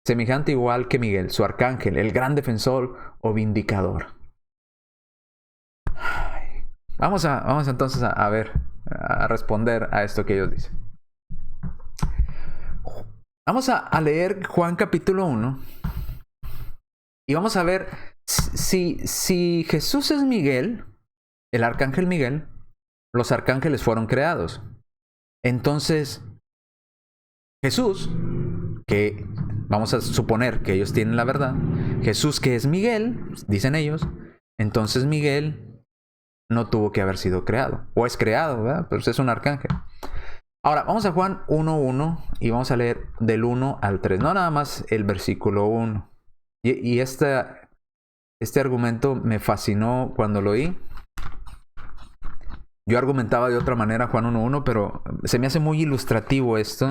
semejante igual que Miguel, su arcángel, el gran defensor o vindicador. Vamos entonces a ver, a responder a esto que ellos dicen. Vamos a leer Juan capítulo 1 y vamos a ver si Jesús es Miguel, el arcángel Miguel, los arcángeles fueron creados. Entonces, Jesús, que vamos a suponer que ellos tienen la verdad, Jesús que es Miguel, dicen ellos, entonces Miguel no tuvo que haber sido creado, o es creado, ¿verdad? Pero es un arcángel. Ahora, vamos a Juan 1:1 y vamos a leer del 1 al 3, no nada más el versículo 1. Y este argumento me fascinó cuando lo oí. Yo argumentaba de otra manera Juan 1:1, pero se me hace muy ilustrativo este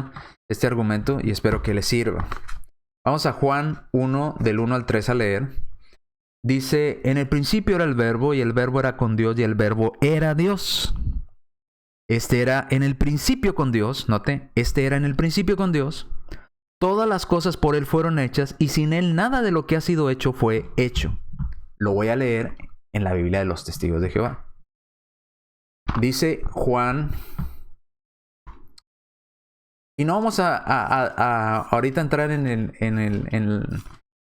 argumento y espero que les sirva. Vamos a Juan 1, del 1 al 3 a leer. Dice, en el principio era el verbo y el verbo era con Dios y el verbo era Dios. Este era en el principio con Dios, note, este era en el principio con Dios. Todas las cosas por Él fueron hechas y sin Él nada de lo que ha sido hecho fue hecho. Lo voy a leer en la Biblia de los Testigos de Jehová. Dice Juan, y no vamos a ahorita entrar en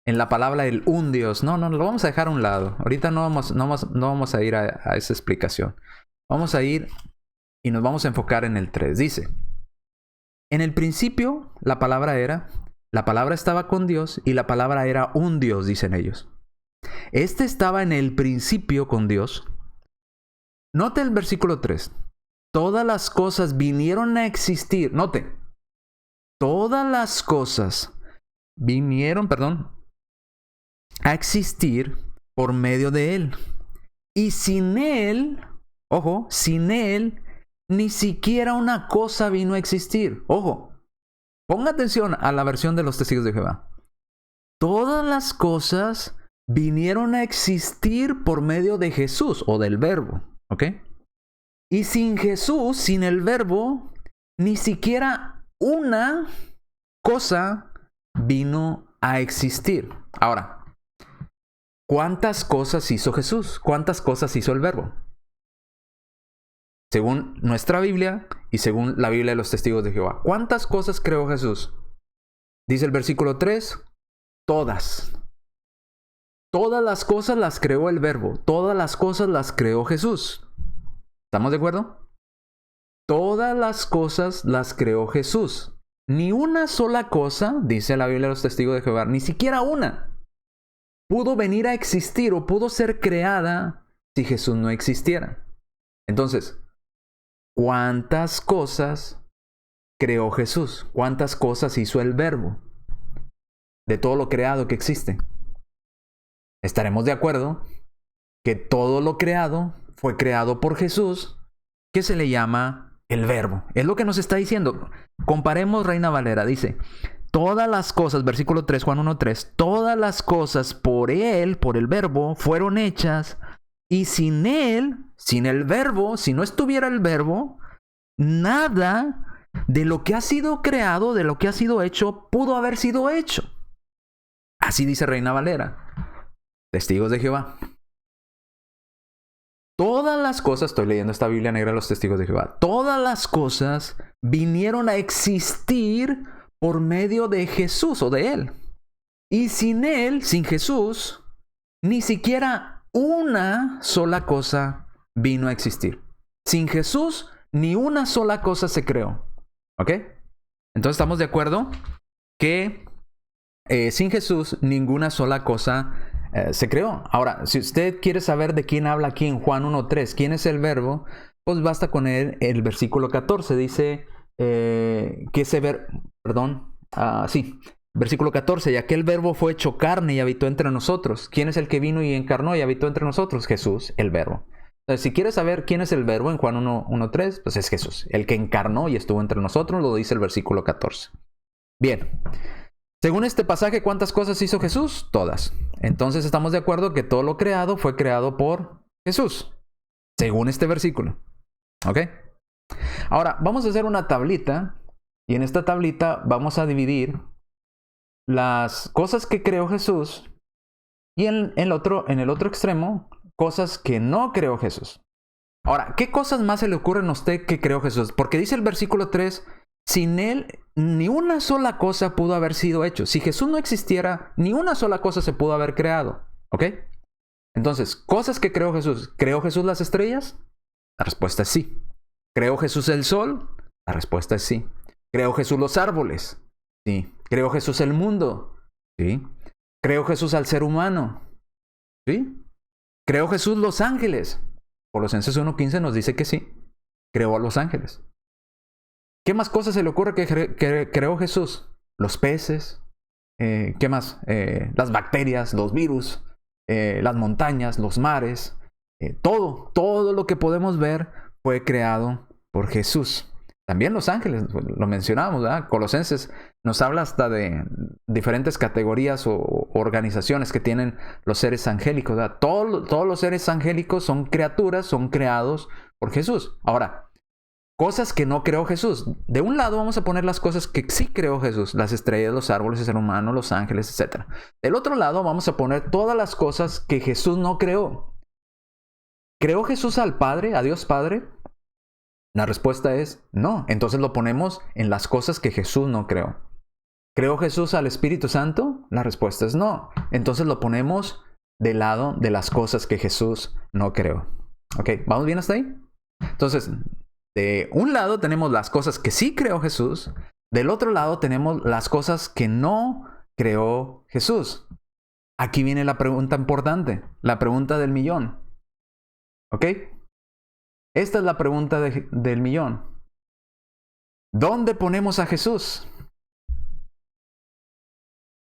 la palabra el un Dios, no, lo vamos a dejar a un lado. Ahorita no vamos a ir a esa explicación. Vamos a ir y nos vamos a enfocar en el 3. Dice, en el principio la palabra estaba con Dios y la palabra era un Dios, dicen ellos. Este estaba en el principio con Dios. Note el versículo 3. Todas las cosas vinieron a existir. Note. Todas las cosas vinieron, a existir por medio de Él. Y sin Él, ojo, sin Él, ni siquiera una cosa vino a existir. Ojo, ponga atención a la versión de los Testigos de Jehová. Todas las cosas vinieron a existir por medio de Jesús o del verbo. ¿Ok? Y sin Jesús, sin el verbo, ni siquiera una cosa vino a existir. Ahora, ¿cuántas cosas hizo Jesús? ¿Cuántas cosas hizo el verbo? Según nuestra Biblia y según la Biblia de los Testigos de Jehová. ¿Cuántas cosas creó Jesús? Dice el versículo 3, todas. Todas las cosas las creó el verbo. Todas las cosas las creó Jesús. ¿Estamos de acuerdo? Todas las cosas las creó Jesús. Ni una sola cosa, dice la Biblia de los Testigos de Jehová, ni siquiera una, pudo venir a existir o pudo ser creada si Jesús no existiera. Entonces, ¿cuántas cosas creó Jesús? ¿Cuántas cosas hizo el verbo de todo lo creado que existe? Estaremos de acuerdo que todo lo creado fue creado por Jesús, que se le llama el verbo. Es lo que nos está diciendo. Comparemos Reina Valera. Dice, todas las cosas, versículo 3, Juan 1:3, todas las cosas por Él, por el verbo, fueron hechas. Y sin Él, sin el verbo, si no estuviera el verbo, nada de lo que ha sido creado, de lo que ha sido hecho, pudo haber sido hecho. Así dice Reina Valera. Testigos de Jehová. Todas las cosas, estoy leyendo esta Biblia negra de los Testigos de Jehová, todas las cosas vinieron a existir por medio de Jesús o de Él. Y sin Él, sin Jesús, ni siquiera una sola cosa vino a existir. Sin Jesús, ni una sola cosa se creó. ¿Ok? Entonces estamos de acuerdo que sin Jesús ninguna sola cosa se creó. Ahora, si usted quiere saber de quién habla aquí en Juan 1:3, quién es el verbo, pues basta con el versículo 14. Dice que ese versículo 14, y aquel verbo fue hecho carne y habitó entre nosotros. ¿Quién es el que vino y encarnó y habitó entre nosotros? Jesús, el verbo. Entonces, si quieres saber quién es el verbo en Juan 1:3, pues es Jesús, el que encarnó y estuvo entre nosotros, lo dice el versículo 14. Bien. Según este pasaje, ¿cuántas cosas hizo Jesús? Todas. Entonces estamos de acuerdo que todo lo creado fue creado por Jesús, según este versículo. ¿Ok? Ahora, vamos a hacer una tablita, y en esta tablita vamos a dividir las cosas que creó Jesús y en el otro extremo, cosas que no creó Jesús. Ahora, ¿qué cosas más se le ocurren a usted que creó Jesús? Porque dice el versículo 3, sin él ni una sola cosa pudo haber sido hecho. Si Jesús no existiera, ni una sola cosa se pudo haber creado. ¿Ok? Entonces, cosas que creó Jesús. ¿Creó Jesús las estrellas? La respuesta es sí. ¿Creó Jesús el sol? La respuesta es sí. ¿Creó Jesús los árboles? Sí. ¿Creó Jesús el mundo? Sí. ¿Creó Jesús al ser humano? Sí. ¿Creó Jesús los ángeles? Colosenses 1:15 nos dice que sí. Creó a los ángeles. ¿Qué más cosas se le ocurre que creó Jesús? Los peces. ¿Qué más? Las bacterias, los virus, las montañas, los mares. Todo lo que podemos ver fue creado por Jesús. También los ángeles, lo mencionamos, ¿verdad? Colosenses nos habla hasta de diferentes categorías o organizaciones que tienen los seres angélicos, ¿verdad? Todos los seres angélicos son criaturas, son creados por Jesús. Ahora, cosas que no creó Jesús. De un lado vamos a poner las cosas que sí creó Jesús. Las estrellas, los árboles, el ser humano, los ángeles, etc. Del otro lado vamos a poner todas las cosas que Jesús no creó. ¿Creó Jesús al Padre, a Dios Padre? La respuesta es no. Entonces lo ponemos en las cosas que Jesús no creó. ¿Creó Jesús al Espíritu Santo? La respuesta es no. Entonces lo ponemos del lado de las cosas que Jesús no creó. ¿Ok? ¿Vamos bien hasta ahí? Entonces, de un lado tenemos las cosas que sí creó Jesús. Del otro lado tenemos las cosas que no creó Jesús. Aquí viene la pregunta importante. La pregunta del millón. ¿Ok? Esta es la pregunta del millón. ¿Dónde ponemos a Jesús?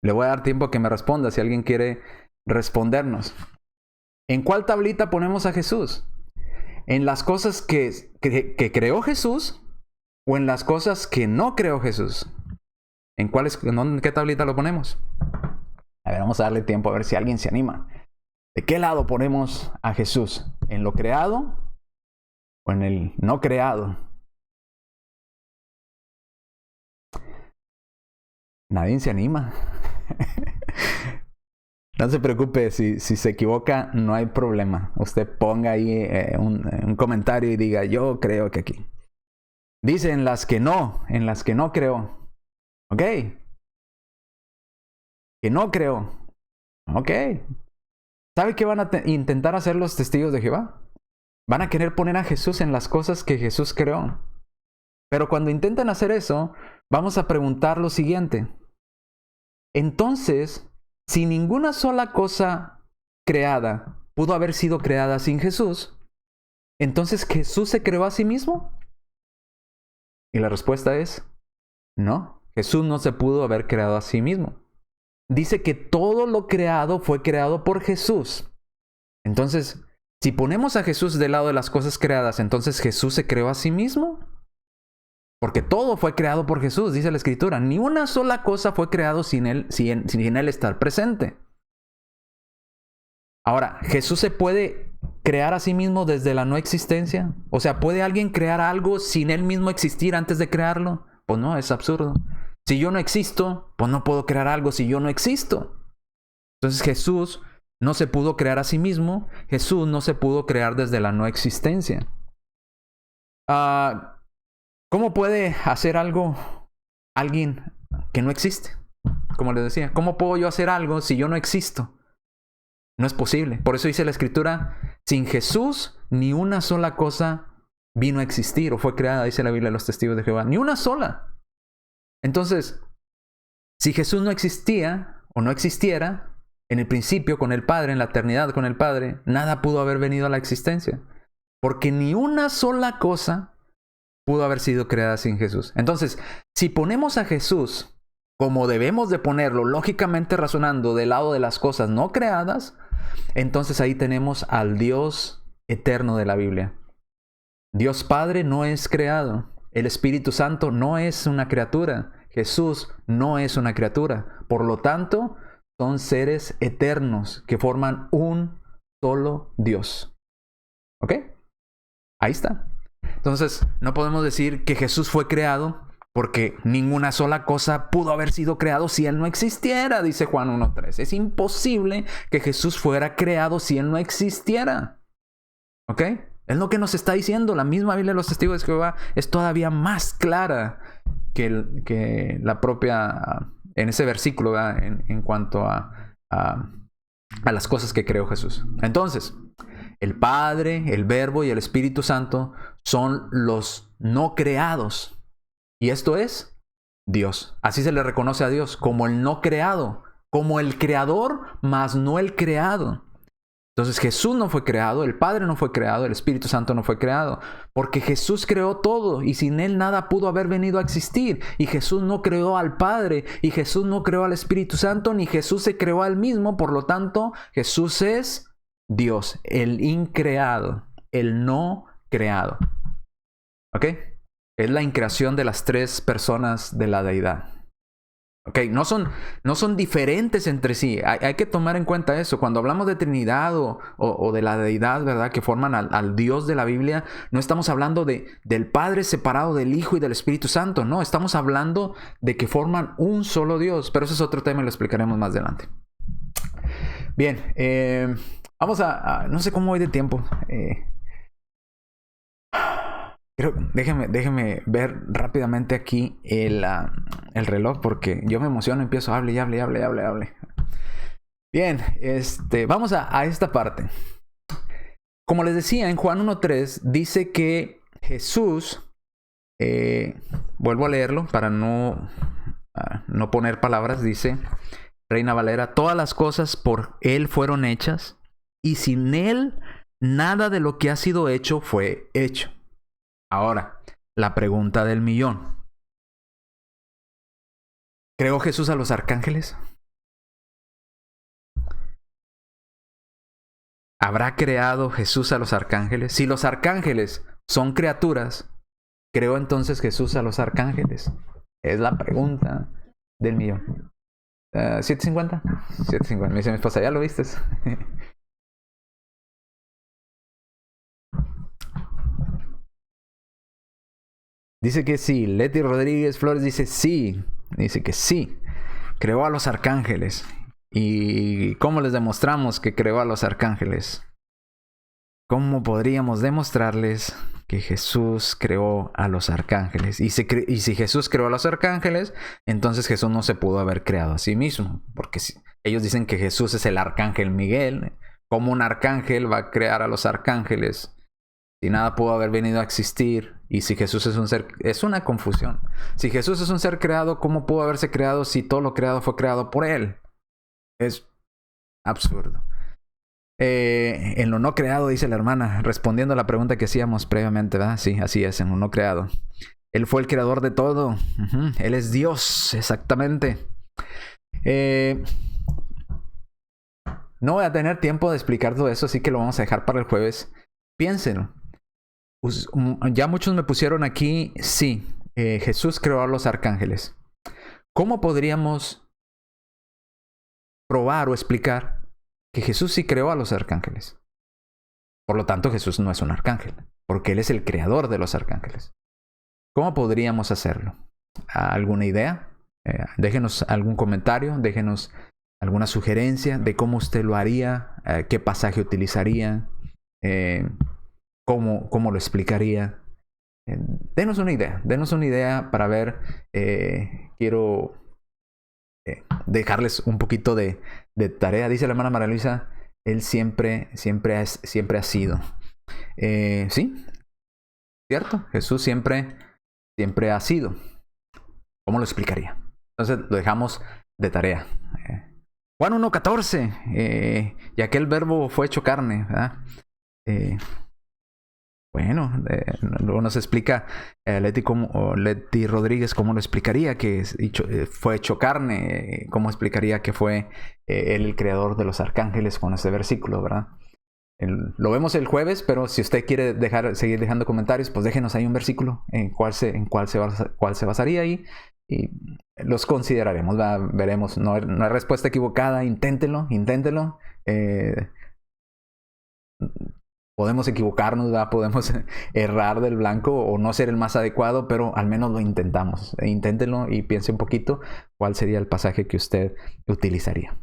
Le voy a dar tiempo a que me responda si alguien quiere respondernos. ¿En cuál tablita ponemos a Jesús? ¿En las cosas que creó Jesús o en las cosas que no creó Jesús? ¿En qué tablita lo ponemos? A ver, vamos a darle tiempo a ver si alguien se anima. ¿De qué lado ponemos a Jesús? ¿En lo creado o en el no creado? Nadie se anima. No se preocupe, si se equivoca, no hay problema. Usted ponga ahí un comentario y diga, yo creo que aquí. Dice en las que no creo. Ok. Que no creo. Ok. ¿Sabe qué van a intentar hacer los testigos de Jehová? Van a querer poner a Jesús en las cosas que Jesús creó. Pero cuando intenten hacer eso, vamos a preguntar lo siguiente. Entonces, si ninguna sola cosa creada pudo haber sido creada sin Jesús, ¿entonces Jesús se creó a sí mismo? Y la respuesta es, no, Jesús no se pudo haber creado a sí mismo. Dice que todo lo creado fue creado por Jesús. Entonces, si ponemos a Jesús del lado de las cosas creadas, ¿entonces Jesús se creó a sí mismo? Porque todo fue creado por Jesús, dice la Escritura. Ni una sola cosa fue creado sin él estar presente. Ahora, ¿Jesús se puede crear a sí mismo desde la no existencia? O sea, ¿puede alguien crear algo sin él mismo existir antes de crearlo? Pues no, es absurdo. Si yo no existo, pues no puedo crear algo si yo no existo. Entonces Jesús no se pudo crear a sí mismo. Jesús no se pudo crear desde la no existencia. ¿Cómo puede hacer algo alguien que no existe? Como les decía, ¿cómo puedo yo hacer algo si yo no existo? No es posible. Por eso dice la Escritura, sin Jesús ni una sola cosa vino a existir o fue creada, dice la Biblia de los testigos de Jehová. Ni una sola. Entonces, si Jesús no existía o no existiera, En el principio con el Padre, en la eternidad con el Padre, nada pudo haber venido a la existencia. Porque ni una sola cosa pudo haber sido creada sin Jesús. Entonces, si ponemos a Jesús como debemos de ponerlo, lógicamente razonando del lado de las cosas no creadas, entonces ahí tenemos al Dios eterno de la Biblia. Dios Padre no es creado. El Espíritu Santo no es una criatura. Jesús no es una criatura. Por lo tanto, son seres eternos que forman un solo Dios. ¿Ok? Ahí está. Entonces, no podemos decir que Jesús fue creado porque ninguna sola cosa pudo haber sido creado si Él no existiera, dice Juan 1:3. Es imposible que Jesús fuera creado si Él no existiera. ¿Ok? Es lo que nos está diciendo. La misma Biblia de los Testigos de Jehová es todavía más clara que la propia, en ese versículo, en cuanto a las cosas que creó Jesús. Entonces, el Padre, el Verbo y el Espíritu Santo son los no creados. Y esto es Dios. Así se le reconoce a Dios, como el no creado, como el creador, mas no el creado. Entonces Jesús no fue creado, el Padre no fue creado, el Espíritu Santo no fue creado, porque Jesús creó todo y sin Él nada pudo haber venido a existir. Y Jesús no creó al Padre, y Jesús no creó al Espíritu Santo, ni Jesús se creó a Él mismo. Por lo tanto, Jesús es Dios, el increado, el no creado. ¿Ok? Es la increación de las tres personas de la deidad. ¿Ok? No son diferentes entre sí. Hay que tomar en cuenta eso. Cuando hablamos de Trinidad o de la deidad, ¿verdad?, que forman al Dios de la Biblia, no estamos hablando del Padre separado del Hijo y del Espíritu Santo. No, estamos hablando de que forman un solo Dios. Pero ese es otro tema y lo explicaremos más adelante. Bien, vamos no sé cómo voy de tiempo. Déjeme ver rápidamente aquí el reloj, porque yo me emociono, empiezo a hable. Bien, vamos a esta parte. Como les decía, en Juan 1:3 dice que Jesús, vuelvo a leerlo para no poner palabras, dice Reina Valera: todas las cosas por Él fueron hechas, y sin Él nada de lo que ha sido hecho fue hecho. Ahora, la pregunta del millón. ¿Creó Jesús a los arcángeles? ¿Habrá creado Jesús a los arcángeles? Si los arcángeles son criaturas, ¿creó entonces Jesús a los arcángeles? Es la pregunta del millón. ¿750? 750. Me dice mi esposa, ¿ya lo viste? Dice que sí. Leti Rodríguez Flores dice sí. Dice que sí. Creó a los arcángeles. ¿Y cómo les demostramos que creó a los arcángeles? ¿Cómo podríamos demostrarles que Jesús creó a los arcángeles? Y si Jesús creó a los arcángeles, entonces Jesús no se pudo haber creado a sí mismo. Porque ellos dicen que Jesús es el arcángel Miguel. ¿Cómo un arcángel va a crear a los arcángeles si nada pudo haber venido a existir? Y si Jesús es un ser... Es una confusión. Si Jesús es un ser creado, ¿cómo pudo haberse creado si todo lo creado fue creado por Él? Es absurdo. En lo no creado, dice la hermana, respondiendo a la pregunta que hacíamos previamente, ¿verdad? Sí, así es, en lo no creado. Él fue el creador de todo. Él es Dios, exactamente. No voy a tener tiempo de explicar todo eso, así que lo vamos a dejar para el jueves. Piénsenlo. Ya muchos me pusieron aquí, sí, Jesús creó a los arcángeles. ¿Cómo podríamos probar o explicar que Jesús sí creó a los arcángeles? Por lo tanto, Jesús no es un arcángel, porque Él es el creador de los arcángeles. ¿Cómo podríamos hacerlo? ¿Alguna idea? Déjenos algún comentario, déjenos alguna sugerencia de cómo usted lo haría, qué pasaje utilizaría, ¿cómo lo explicaría? Denos una idea para ver. Quiero dejarles un poquito de tarea. Dice la hermana María Luisa, Él siempre ha sido. Sí, cierto, Jesús siempre ha sido. ¿Cómo lo explicaría? Entonces lo dejamos de tarea. Juan 1:14, y aquel verbo fue hecho carne, ¿verdad? Luego nos explica Leti Rodríguez cómo lo explicaría, que fue hecho carne, cómo explicaría que fue él el creador de los arcángeles con ese versículo, ¿verdad? Lo vemos el jueves, pero si usted quiere seguir dejando comentarios, pues déjenos ahí un versículo en cuál se basaría y los consideraremos, ¿verdad? Veremos. No hay respuesta equivocada, inténtelo. Podemos equivocarnos, ¿verdad? Podemos errar del blanco o no ser el más adecuado, pero al menos lo intentamos. Inténtenlo y piense un poquito cuál sería el pasaje que usted utilizaría.